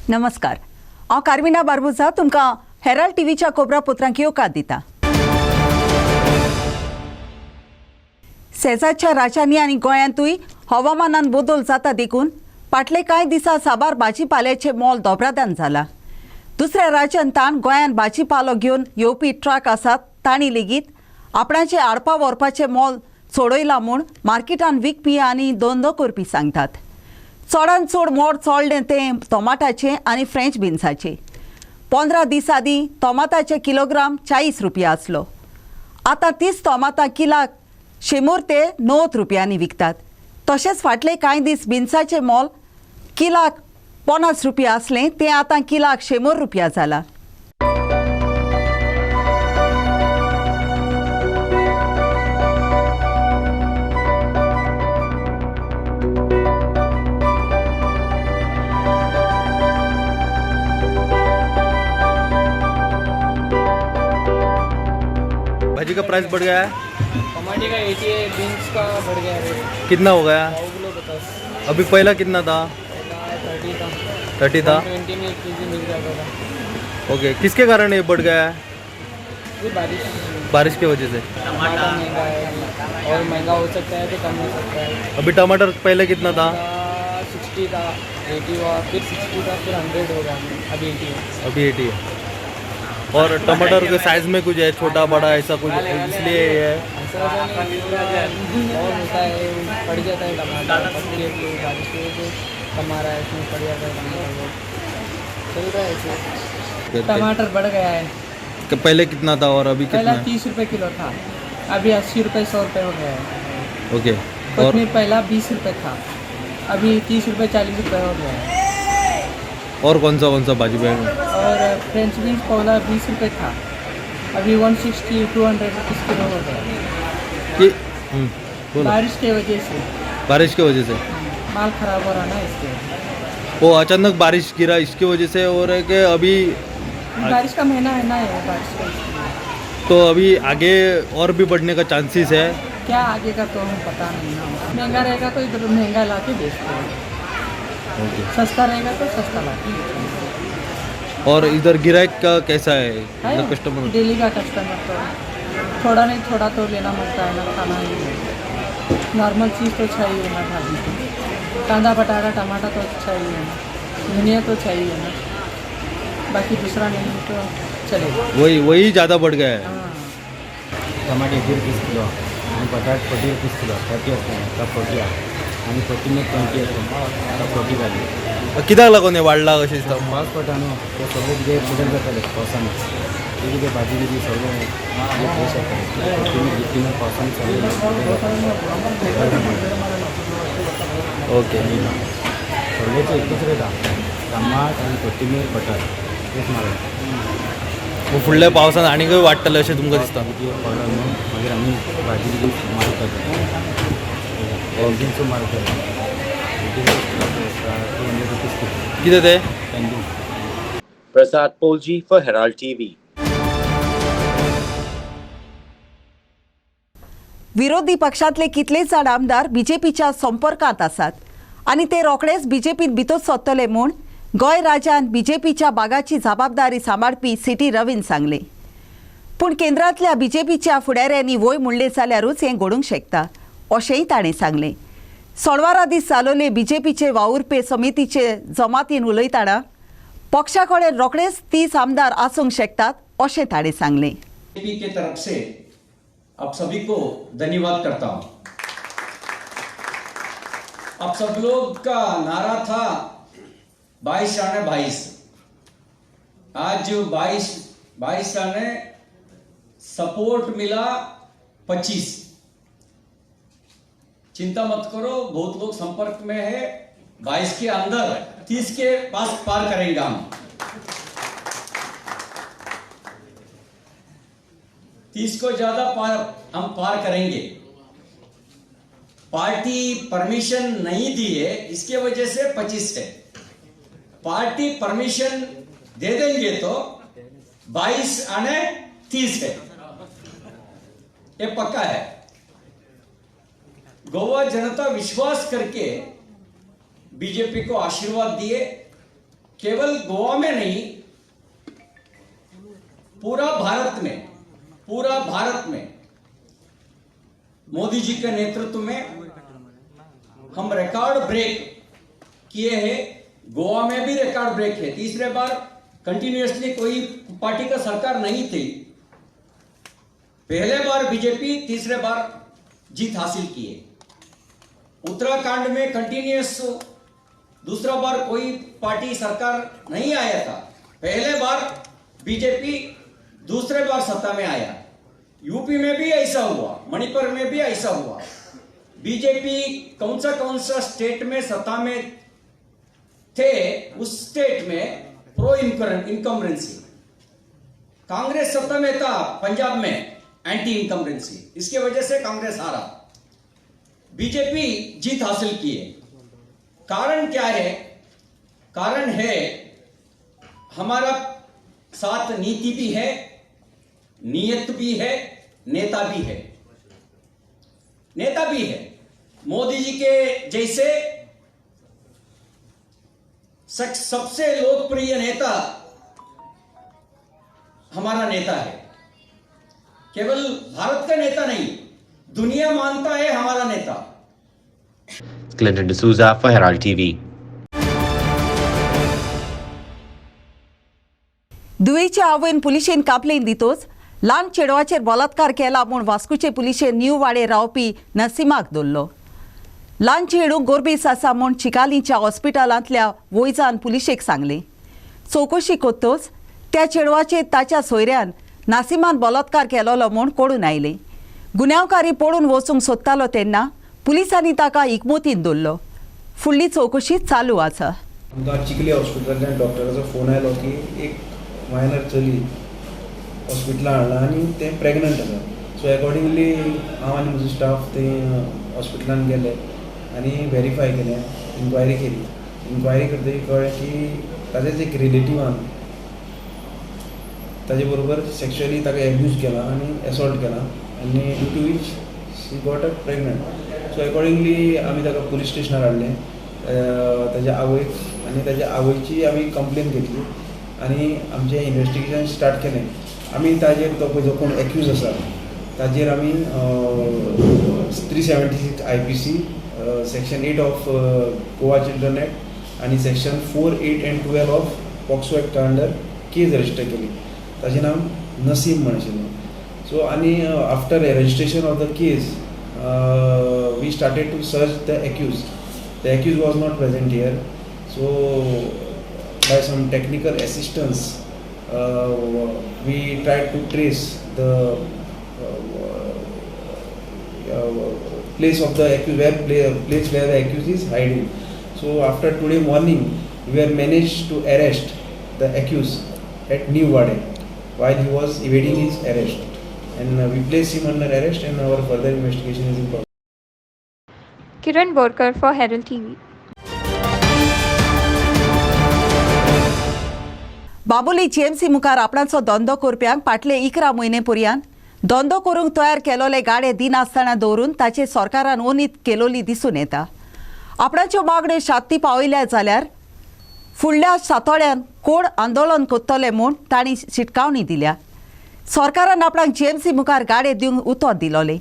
नमस्कार, हांव कार्मिना बारबुजा तुमकां हेराल्ड टीव्हीच्या कोबरा पुत्रांक येवकार दिता। शेजारच्या राज्यांनी आनी गोंयांतूय हवामानान बदल जाता देखून फाटले कांय दिसा साबार भाजीपाल्याचें मोल दोबरादान जाला। दुसऱ्या राज्यांत गोंयांत भाजीपालो घेवन येवपी ट्रक आसात तांणी लेगीत आपणाचें हाडपा व्हरपाचें मोल चडयलां म्हूण मार्केटांत विकपी आनी धंदो करपी सांगतात। चडांत चड मोड चडलें तें टोमाटाचें आनी फ्रेंच बिन्साचें। 15 दीस आदीं टोमाटाचे किलोग्राम 40 रुपया आसलो। आतां 30 टोमाटां किलाक 100 ते 90 रुपयांनी विकतात। तशेंच फाटले कांय दीस बिन्साचें मोल किलाक 50 रुपया आसलें तें आतां किलाक 100 रुपया जालां। भाजी का प्राइस बढ़ गया है। टमाटे का 80 है, बीन्स का बढ़ गया है। कितना हो गया? 100 किलो 50। अभी पहला कितना था? 30 था। 30 था। 20 में 1 केजी मिल जाता था। ओके, किसके कारण ये बढ़ गया है? ये बारिश की वजह से। टमाटर महंगा है और महंगा हो सकता है तो कम हो सकता है। अभी टमाटर पहले कितना था? 60 था, 80 हुआ, फिर 60 था, फिर 100 होगा, अभी 80 है। अभी 80 है। और टमाटर के साइज में कुछ है, छोटा बड़ा ऐसा कुछ, इसलिए ये है। ऐसा नहीं और होता है, पड़ जाता है टमाटर पत्ती बारिश की वजह से कम आ रहा है, इसमें पड़ जाता है टमाटर, चल रहा है ऐसे। टमाटर बढ़ गया है। पहले कितना था और अभी कितना पहला है? 30 रुपये किलो था, अभी 80 रुपये 100 रुपये हो गया है। ओके। और उसमें पहला 20 रुपये था, अभी 30 रुपये 40 रुपये हो गया है। और कौन सा भाजी बैग? और फ्रेंच बीन्स पहला 20 रुपये था, अभी 160 200 रुपीज़ किलो हो गया कि बोलो। बारिश के वजह से। बारिश की वजह से माल खराब हो रहा ना इसके। वो अचानक बारिश गिरा इसकी वजह से हो रहा है कि अभी बारिश का महीना है ना, ये बारिश का इसलिए। तो अभी आगे और भी बढ़ने का चांसेस है। क्या आगे का तो हमें पता नहीं ना, महंगा रहेगा तो इधर महंगा ला के बेचते हैं, सस्ता रहेगा तो सस्ता ला के बेचते हैं। और इधर गिराहक का कैसा है कस्टमर? डेली का कस्टमर तो थोड़ा नहीं थोड़ा तो लेना पड़ता है ना, खाना ही नॉर्मल चीज़ तो चाहिए ना, भाजी तो कांदा बटाटा टमाटर तो चाहिए ना, धनिया तो चाहिए ना, बाकी दूसरा नहीं तो चलेगा। वही ज़्यादा बढ़ गया है। हाँ। टमाटे 1.5 किलो आणि बटाट 40 किलो 30 असतो 40 आणि कोथिंबीर 20 असतो 40 घाली कित्याक लागून हे वाडला कशें दिसता? पावस पडटा न्हू ते सगळे कितें पुजन करताले पावसान ते कितें भाजी बिजी सगळें फ्रेश येता कोथिंबीर गित्तीन पावसान सगळें ओके। सगळेचे एकूच रेट आहा, टमाट आनी कोथिंबीर बटाट तेच मारता। वो फुडल्या पावसान आनीकय वाडटलें अशें तुमकां दिसता? पडलो न्हू मागीर आमी भाजी बिजी मारतात बीन्स मारतात 200 रुपीज किलो। कितें ते? Prasad Polji for Herald TV. विरोधी पक्षातले कितलेच जाण आमदार बीजेपीच्या संपर्कांत आसात आनी ते रोखडेच बीजेपीत भितर सरतले म्हूण गोंय राज्यांत बीजेपीच्या बागाची जबाबदारी सांबाळपी सीटी रवीन सांगले। पूण केंद्रांतल्या बीजेपीच्या फुडाऱ्यांनी वय म्हणले जाल्यारूच हें घडूंक शकता अशेंय ताणें सांगलें। सोडवारा दीस जालोले बीजेपीचे वावुरपे समितीचे जमातीन उलयतना पक्षा कडेन रोखडेच 30 आमदार आसूंक शकतात अशें ताणें सांगलें। बीजेपी के तरफ से आप सभी को धन्यवाद करता हूं। आप सब लोग का नारा था 22 आने 22, आज 22 आने सपोर्ट मिला 25। चिंता मत करो, बहुत लोग संपर्क में है, 22 के अंदर 30 के पास पार करेंगे हम। 30 को ज्यादा हम पार करेंगे। पार्टी परमिशन नहीं दी है, इसके वजह से 25 है। पार्टी परमिशन दे देंगे तो 22 आने 30 है, ये पक्का है। गोवा जनता विश्वास करके बीजेपी को आशीर्वाद दिए केवल गोवा में नहीं, पूरा भारत में मोदी जी के नेतृत्व में हम रिकॉर्ड ब्रेक किए हैं। गोवा में भी रिकॉर्ड ब्रेक है। तीसरे बार कंटिन्यूअसली कोई पार्टी का सरकार नहीं थी। पहले बार बीजेपी, तीसरे बार जीत हासिल किए। उत्तराखंड में कंटिन्यूअस दूसरा बार कोई पार्टी सरकार नहीं आया था। पहले बार बीजेपी, दूसरे बार सत्ता में आया। यूपी में भी ऐसा हुआ, मणिपुर में भी ऐसा हुआ। बीजेपी कौन सा स्टेट में सत्ता में थे, उस स्टेट में प्रो इनकम्बरेंसी। कांग्रेस सत्ता में था पंजाब में, एंटी इनकम्बरेंसी। इसके वजह से कांग्रेस हारा, बीजेपी जीत हासिल किए। कारण क्या है? कारण है हमारा साथ नीति भी है, नियत भी है, नेता भी है। मोदी जी के जैसे सबसे लोकप्रिय नेता हमारा नेता है। केवल भारत का नेता नहीं, दुनिया मानता है हमारा नेता। Clinton D'Souza for Herald TV. दुयेच्या आवयन पुलिशेन कापलेन दितोच ल्हान चेडवाचेर बलात्कार केला म्हूण वास्कोचे पुलिशेन न्यू वाडे रावपी नसिमाक धरलो. ल्हान चेडूं गोरबेस आसा म्हूण चिकालीच्या हॉस्पिटलांतल्या वैजान पुलिशेक सांगलें. चवकशी कोत्तोच त्या चेडवाचेर ताच्या सोयऱ्यान नासिमान बलात्कार केलोलो म्हूण कळून आयलें. गुन्यांवकारी पळून वचूंक सोदतालो तेन्ना पुलिसांनी ताका इकमोतीन दवरलो. फुडली चवकशी चालू आसा. आमकां चिखली हॉस्पिटलांतल्यान डॉक्टराचो फोन आयलो की एक मायनर चली हॉस्पिटलांत हाडला आनी तें प्रेग्नंट आसा. सो अकॉर्डिंगली हांव आनी म्हजो स्टाफ थंय हॉस्पिटलांत गेले आनी व्हेरीफाय केलें, इन्क्वायरी केली. इन्क्वायरी करतकीर कळ्ळें की ताजेच एक रिलेटिवान ताजे बरोबर सेक्शुअली ताका एब्यूज केला आनी एसॉल्ट केला आनी due to which she got a pregnant. So accordingly आमी ताका पुलीस स्टेशनार हाडलें, ताज्या आवयक, आनी ताज्या आवयची आमी कंप्लेन घेतली आनी आमचें इन्वेस्टिगेशन स्टार्ट केलें. आमी ताजेर तो जो कोण एक्यूज आसा ताजेर आमी 376 IPC section 8 of Goa children act आनी सेक्शन 4, 8 and 12 ऑफ पॉक्सो एक्टा अंडर केस रजिस्टर केली. ताजें नांव नसीम म्हण आशिल्लें. सो आनी after registration of the case we started to search the accused. The accused was not present here. So by some technical assistance we tried to trace the place of the accused, place where the accused is hiding. So after today morning we were managed to arrest the accused at New Wade while he was evading his arrest, and we placed him under arrest and our further investigation is in progress. Kiran Borkar for Herald TV. बाबोली GMC मुखार आपणाचो धंदो करप्यांक फाटले 11 म्हयने पर्यान धंदो करूंक तयार केलोले गाडे दिनासतना दवरून ताचे सरकारान ओनीत केलोली दिसून येता. आपणाच्यो मागण्यो शांती पावयल्या जाल्यार फुडल्या सातोड्यान कोण आंदोलन करतले म्हूण तांणी शिटकावणी दिल्या. सरकारान आपणाक GMC मुखार गाडे दिवंक उतर दिलोले,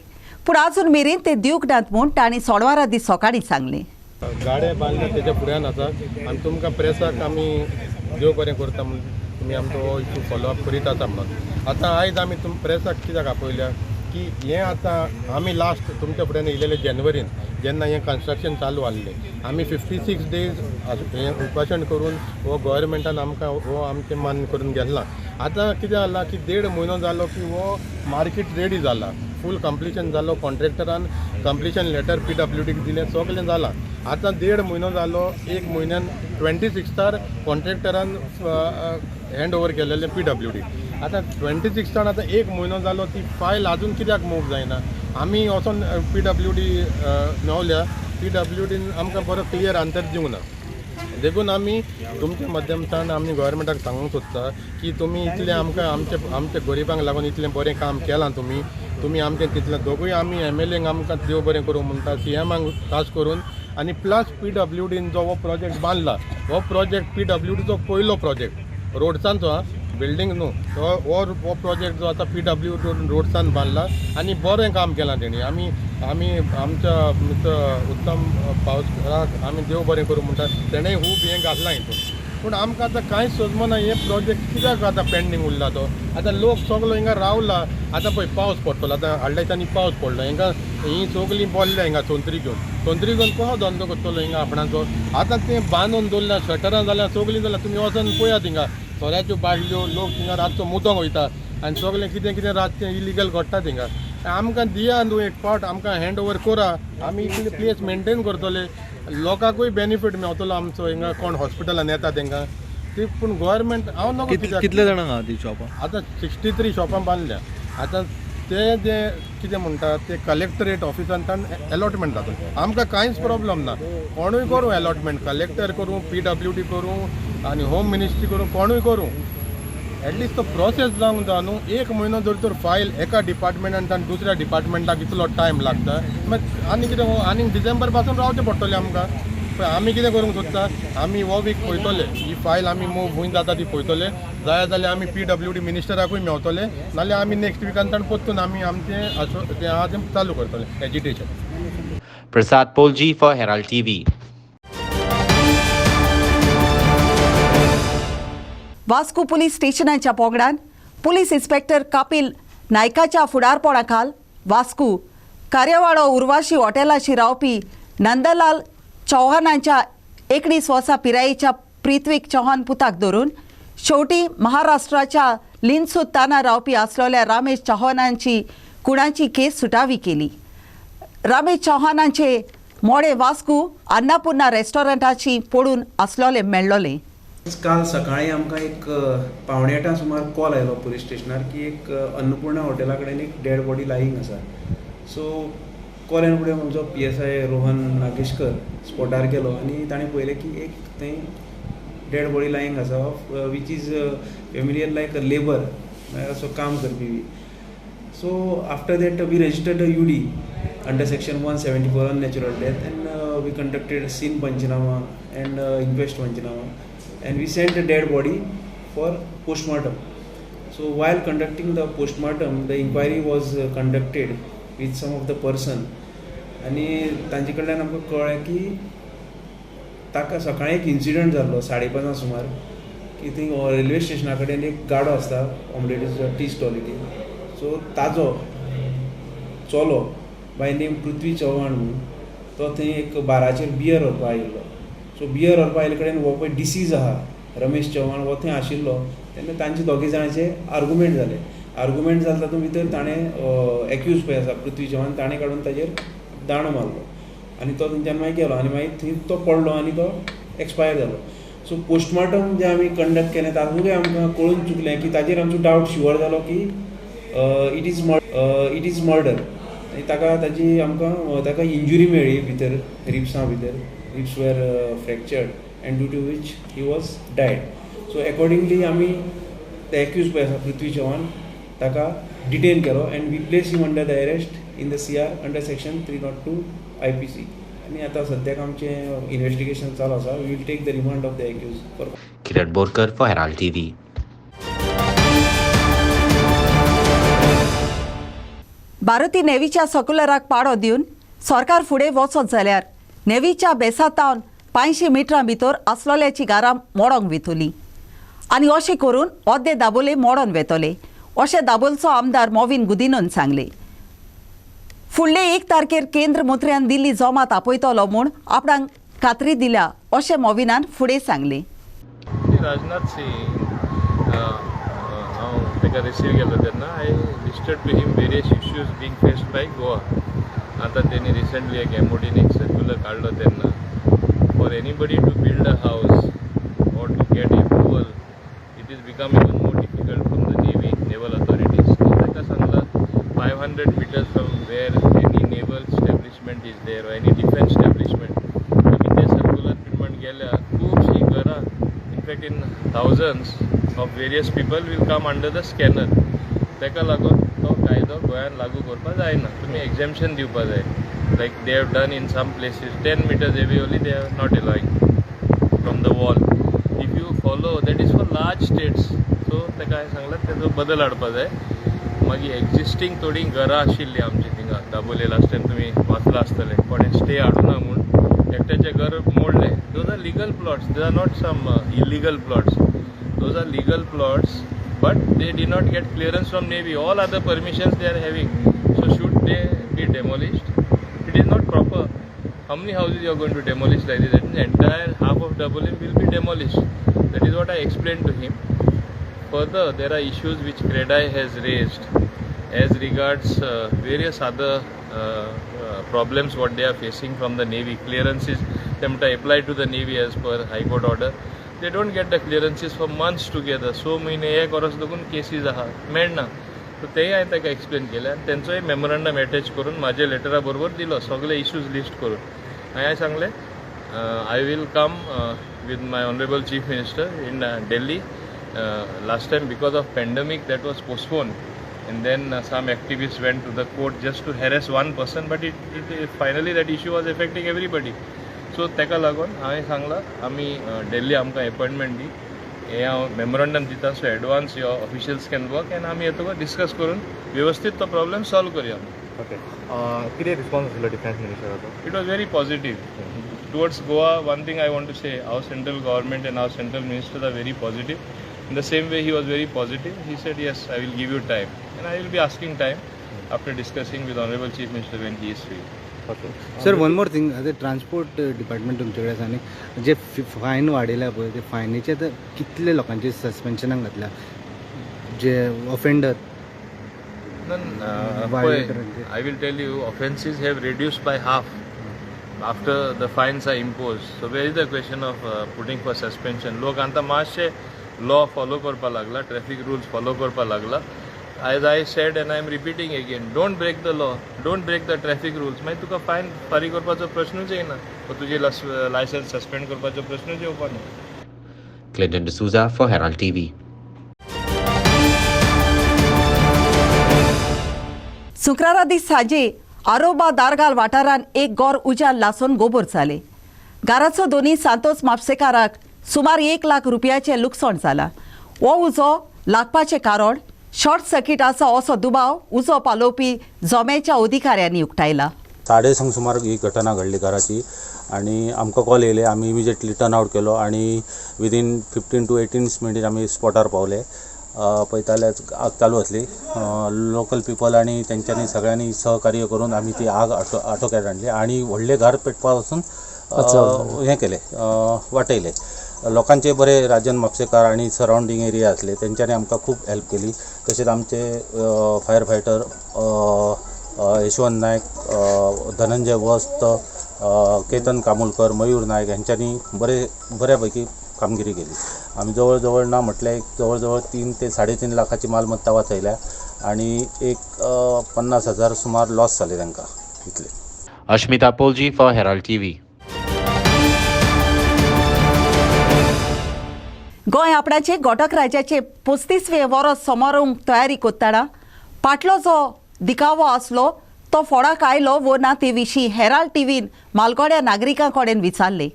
पूण आजून मेरेन ते दिवंक नात म्हूण तांणी सोडवारा दीस सकाळीं सांगलें. गाडे बांदले तेच्या फुड्यान आसा आनी तुमकां प्रेसाक आमी देव बरें करता म्हणून तुमी आमचो इश्यू फॉलोअप करीत आसा म्हणून. आतां आयज आमी प्रेसाक कित्याक आपयल्या की हें आतां आमी लास्ट तुमच्या फुड्यान येयलेले जानेवारीन जेन्ना हें कन्स्ट्रक्शन चालू आसलें आमी 56 days हें उपोशण करून हो गव्हर्मेंटान आमकां हो आमचें मान्य करून गेल्ला. आतां कितें जाला की 1.5 म्हयनो जालो की हो मार्केट रेडी जाला, फूल कंप्लिशन जालो, कॉन्ट्रॅक्टरान कंप्लिशन लेटर PWDक दिलें, सगळें जालां. आतां 1.5 म्हयनो जालो, 1 म्हयन्यान 26 कॉन्ट्रॅक्टरान हँड ओवर केलेलें PWD. आतां 26 आतां 1 म्हयनो जालो, ती फायल आजून कित्याक मूव जायना. आमी वचोन PWD मेवल्या, PWDन आमकां बरो क्लियर आन्सर दिवंक ना. देखून आमी तुमच्या माध्यमांतल्यान आमी गव्हर्मेंटाक सांगूंक सोदता की तुमी इतलें आमकां आमच्या गरिबांक लागून इतलें बरें काम केलां तुमी आमचें तितलें दोगूय आमी MLAक आमकां देव बरें करूं म्हणटा, CMाक खास करून आनी प्लस PWDन जो हो प्रोजेक्ट बांदला हो प्रोजेक्ट PWDचो पयलो प्रोजेक्ट रोड्सांचो बिल्डींग न्हू हो प्रोजेक्ट जो आतां PWD रोड्सान बांदला आनी बरें काम केलां तेणी आमी आमच्या मिस्टर उत्तम पावसकाराक आमी देव बरें करूं म्हणटा तेणेंय खूब हें घातलां हितून पूण आमकां आतां कांयच सोजमना हे प्रोजेक्ट कित्याक आतां पेंडींग उरला तो आतां लोक सगलो हिंगा रावला आतां पळय पावस पडटलो आतां हाडल्या दिसांनी पावस पडलो हिंगा ही सगलीं बोल्ल्या हिंगा सोंत्री घेवन कसो धंदो करतलो हिंगा आपणाचो आतां तें बांदून दवरल्या शटरां जाल्यार सगलीं जाल्यार तुमी वचून पळयात हिंगा सोऱ्याच्यो बाटल्यो लोक हिंगा रातचो मुदोंग वयता आनी सगलें कितें रातचें इलिगल घडटा थिंगा आमकां दिया न्हू एक पावट आमकां हँड ओवर करा आमी इतली प्लेस मेंटेन करतले लोकांकूय बेनिफीट मेळटलो आमचो हिंगा कोण हॉस्पिटलान येता तेंकां ती पूण गोवोरमेंट हांव नको कितले जाणांक आहा ती शॉपां आतां 63 शॉपां बांदल्या आतां ते जे कितें म्हणटा ते कलेक्टरेट ऑफिसांतल्यान अलॉटमेंट जाता आमकां कांयच प्रॉब्लम ना कोणूय करूं अलॉटमेंट कलेक्टर करूं PWD करूं आनी होम मिनिस्ट्री करूं कोणूय करूं एटलिस्ट तो प्रोसेस जावंक जाय न्हू एक म्हयनो जर तर फायल एका डिपार्टमेंटांतल्यान दुसऱ्या डिपार्टमेंटाक इतलो टायम लागता मागीर आनी कितें आनी डिसेंबर पासून रावचें पडटलें आमकां पळय आमी कितें करूंक सोदता आमी हो वीक पळयतले ही फायल आमी मूव खूंय जाता ती पळयतले जाय जाल्यार आमी PWD मिनिस्टराकूय मेळटले नाल्यार आमी नेक्स्ट विकांतल्यान परतून आमी आमचें तें आहा तें चालू करतले agitation Prasad Polji for Herald TV. Vasco police स्टेशनाच्या पोगडान पुलीस इन्स्पेक्टर कपिल नायकाच्या फुडारपणाखाल वास्को कार्यावाडो उर्वाशी हॉटेलाची रावपी नंदलाल चौहानांच्या 19 वर्सां पिरायेच्या पृथ्वीक चौहान पुताक धरून शेवटी महाराष्ट्राच्या लिंसूत ताना रावपी आसलेल्या रमेश चौहानांची कुणाची केस सुटावी केली रमेश चौहानांचे मोडे वास्को अन्नपूर्णा रेस्टॉरंटाची पडून आसलोले मेळ्ळोले काल सकाळी आमकां एक 7:45 सुमार कॉल आयलो पुलीस स्टेशनार की एक अन्नपूर्णा हॉटेला कडेन एक डेड बॉडी लायींग आसा सो कॉल येवन फुडें आमचो PSI रोहन नागेशकर स्पॉटार गेलो आनी ताणें पळयलें की एक थंय डेड बॉडी लायींग आसा which is familiar like a labour म्हळ्यार असो काम करपी बी so after that we registered a UD under section 174 on natural death and we conducted scene panchanama and inquest panchanama and we sent the dead body for postmortem. So while conducting the postmortem, the inquiry was conducted with some of the person आणि तांचे कडल्यान आमकां कळ्ळें की ताका सकाळीं एक incident जाल्लो 5:30 सुमार की थंय रेल्वे स्टेशना कडेन एक गाडो आसता ऑमलेटीचो टी स्टॉलिटी सो ताजो चलो बाय नेम पृथ्वी चव्हाण म्हणून तो थंय एक बाराचेर बियर व्हरपा आयिल्लो सो बियर व्हरपा आयले कडेन हो पळय डिसीज आहा रमेश चव्हाण हो थंय आशिल्लो तेन्ना तांचे दोगी जाणांचे आर्गुमेंट जाले तातूंत भितर ताणें एक्यूज पळय आसा पृथ्वी चव्हाण ताणें काडून ताजेर दांडो मारलो आनी तो थंयच्यान मागीर गेलो आनी मागीर थंय तो पडलो आनी तो एक्सपायर जालो सो पोस्टमॉर्टम जे आमी कंडक्ट केलें तातूंतय आमकां कळून चुकलें की ताजेर आमचो डावट शुअर जालो की इट इज मर्डर आनी ताजी आमकां ताका इंजुरी मेळ्ळी भितर रिब्सां भितर ribs were fractured and due to which he was died so accordingly आमी ते एक्यूज पळय आसा पृथ्वी चव्हाण ताका डिटेन केलो and we place him under the arrest in the CR under section 302 IPC आनी आतां सद्याक आमचें इन्वेस्टिगेशन चालू आसा we will take the remand of the accused for Kiran Borkar for Herald TV. भारती नेव्हीच्या सर्क्युलराक पाडो दिवन सरकार फुडें वचत जाल्यार नेव्हीच्या बेसातावन 500 मिटरां भितर आसलोल्याची घरां मोडोंक वेतली आनी अशें करून अर्दे दाबोले मोडोन वेतले अशें दाबोलचो आमदार मोविन गुदिनोन सांगले फुडले 1 तारखेर केंद्र मंत्र्यान दिल्ली जमात आपयतलो म्हूण आपणाक खात्री दिल्या अशें मोविनान फुडें सांगलें राजनाथ सिंग हांव ताका रिसीव केलो तेन्ना I listened to him various issues being faced by Goa आतां तेणी रिसंटली एक MODन एक सर्क्युलर काडलो तेन्ना for anybody to build a house or to get approval it is become even more difficult from the navy naval authorities ताका सांगला 500 meters from where any naval establishment is there or any defense establishment आमी ते circular treatment गेल्या खूबशीं घरां in fact in thousands of various people will come under the scanner ताका लागून तो कायदो गोंयांत लागू करपा जायना तुमी एक्झॅम्पशन दिवपा जाय like they have done in some places. 10 meters away only they are not allowing from the wall. If you follow, that is for large states. So ते काय सांगलात त्याचो बदल हाडपा जाय. मागीर एक्झिस्टींग थोडी घरां आशिल्लीं आमची थिंगा दाबोले लास्ट टायम तुमी वाचला आसतलें कोणें स्टे हाडूना म्हूण एकट्याचें घर मोडलें. Those are legal plots, they are not some illegal plots. Those are legal plots, but they did not get clearance from Navy. All other permissions they are having. So should they be demolished? It is not proper. How many houses you are going to demolish like this? That means the entire half of Dabolim will be demolished. That is what I explained to him. Further, there are issues which CREDAI has raised as regards various other problems what they are facing from the Navy. Clearances, them to apply to the Navy as per High Court order. They don't get the clearances for months together. So महिने एक वर्स लागून cases आहात मेळना. So तेय हांवें ताका explain केलें आनी तेंचोय मेमोरंडम एटॅच करून म्हाज्या लेटरा बरोबर दिलो सगळे इश्यूज लिस्ट करून. हांवें सांगलें I will come with my honorable chief minister in Delhi. Last time because of pandemic that was postponed, and then some activists went to the court just to harass one person, but it finally that issue was affecting everybody. So ताका लागून हांवें सांगलां आमी Delhi आमकां appointment दी, हें हांव memorandum दिता. So advance your officials can work and आमी येतकच डिस्कस करून व्यवस्थीत तो प्रॉब्लेम सॉल्व करुया. ओके, कितें रिस्पॉन्स आसलो डिफेन्स मिनिस्टराचो? It was very positive towards Goa. One thing I want to say, our central government and our central minister are very positive. In the same way he was very positive. He said yes I will give you time and I will be asking time after discussing with honourable chief minister when he is free. Sir one more thing, आतां transport department तुमचे कडेन आसा आनी जे फायन वाडयल्या पळय ते फायनीचे आतां कितले लोकांचे सस्पेन्शनाक घातल्या जे offender? I will tell you, offences have reduced by half after the fines are imposed. So where is the question of putting for suspension? लोक आतां मातशे law follow करपा लागला, traffic rules follow करपा लागला. As I said and I am repeating again, don't break the law, don't break the traffic rules. मागीर तुका फायन फारीक करपाचो प्रश्नूच येना, तुजें लायसन्स सस्पेंड करपाचो प्रश्नूच येवपा ना. Clinton D'Souza for Herald TV. शुक्रारा दीस सांजे आरोबा दारगाल वाठारांत एक गोर उज्याल लासून गोबोर जाले. घराचो दोनी सांतोस म्हापसेकाराक सुमार 1 लाख रुपयाचें लुकसाण जालां. हो उजो लागपाचें कारण शॉर्ट सर्किट आसा असो दुबाव उजो पालोवपी जोमेच्या अधिकाऱ्यांनी उक्तायला. 3:30 सुमार ही घटना घडली घराची आणि आमकां कॉल येयले. आमी इमिजिएटली टर्न आउट केलो आणि विदीन 15 to 18 मिनिट आमी स्पॉटार पावले. पळयताले आग चालू आसली. लोकल पीपल आणि त्यांच्यानी सगळ्यांनी सहकार्य करून आमी ती आग आटोक्यात हाडली आणि व्हडले घर पेटपा पासून हें केलें, वाटयले. लोकांचे बरे राजन म्हापसेकार आणि सराउंडींग एरिया असले त्यांच्यानी आमकां खूब हेल्प केली. तशेंच आमचे फायर फायटर यशवंत नायक, धनंजय वस्त, केतन कामुलकर, मयूर नायक यांच्यानी बऱ्या पैकी कामगिरी केली. आम्ही जवळ ना म्हटल्यार जवळ 3 ते 3.5 लाखाची मालमत्ता वाचयल्या आणि एक 50,000 सुमार लॉस जाले तांकां इतले. Ashmita Polji for Herald TV. Goa आपणाचे घटक राज्याचे 35वें वर्स समारोह तयारी कोत्ताना फाटलो जो दिखावो आसलो तो फोडाक आयलो वो ना ते विशीं हेराल्ड टीव्हीन मालगोड्या नागरिकां कडेन विचारले.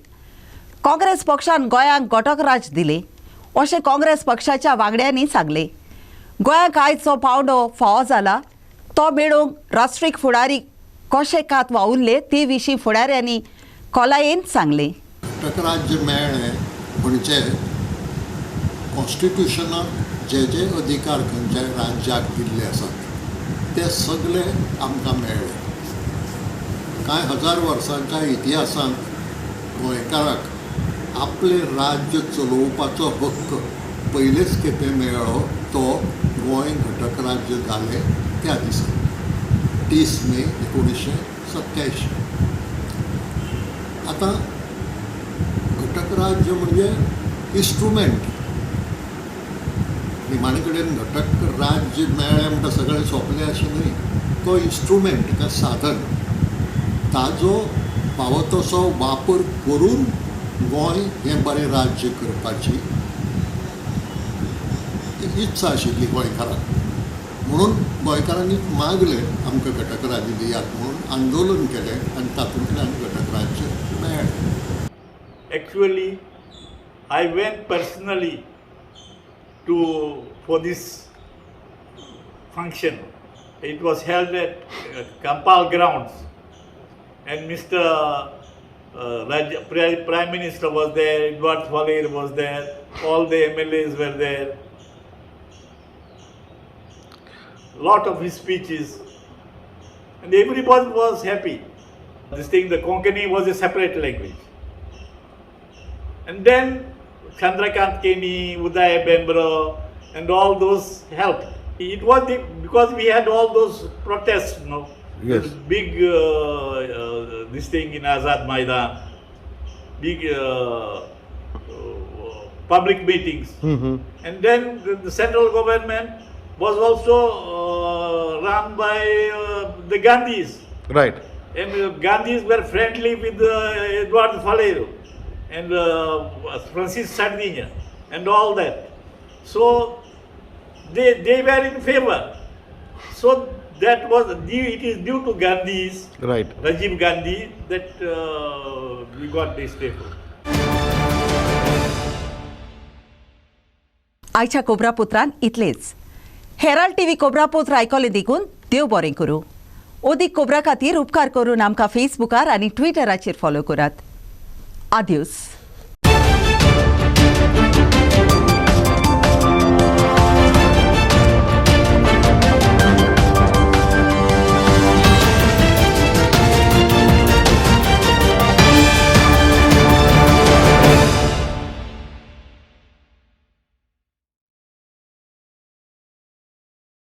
काँग्रेस पक्षान गोंयांक घटक राज दिले अशें काँग्रेस पक्षाच्या वांगड्यांनी सांगले. गोंयांक आयज जो पावंडो फावो जाला तो मेळोवंक राष्ट्रीय फुडारी कशे कात वावुरले ते विशीं फुडाऱ्यांनी खोलायेन सांगले. घटक राज्य मेळ्ळें म्हणजे कॉन्स्टिट्युशनाक जे अधिकार खंयच्याय राज्याक दिल्ले आसात ते सगळे आमकां मेळ्ळे. कांय हजार वर्सांच्या इतिहासांत गोंयकाराक आपले राज्य चलोवपाचो हक्क पयलेच खेपे मेळ्ळो तो गोंय घटक राज्य जालें त्या दिसा 30 मे 1987. आतां घटक राज्य म्हणजे इन्स्ट्रुमेंट. निमाणे कडेन घटक राज्य मेळ्ळें म्हणटा सगळें सोंपलें अशें न्हय. तो इन्स्ट्रुमेंट का साधन ताजो फावो तसो वापर करून गोंय हें बरें राज्य करपाची इत्सा आशिल्ली गोंयकारांक. म्हणून गोंयकारांनी मागलें आमकां घटक राज्य दियात म्हणून आंदोलन केलें आनी तातूंतल्यान घटक राज्य मेळ्ळें. Actually, I went personally for this function. It was held at Kampal grounds, and Mr. Prime Minister was there, Edward Falair was there, all the MLAs were there. Lot of his speeches, and everybody was happy. This thing, the Konkani was a separate language. And then Chandrakant Keni, Uday Bembro, and all those helped. It was because we had all those protests, you know, Yes. big this thing in Azad Maidan, big public meetings, and then the central government was also run by the Gandhis, Right. and Gandhis were friendly with Eduardo Faleiro and Francis Sardinha and all that. So they were in favor. So that was it is due to Gandhis, Right. Rajiv Gandhi, that we got this paper. आयच्या कोबरापुत्रान इतलेच. Herald TV कोबरापुत्र आयकले देखून देव बरें करूं. ओदीक cobra खातीर उपकार करून आमकां फेसबुकार आनी ट्विटराचेर फॉलो करात. आदियोस.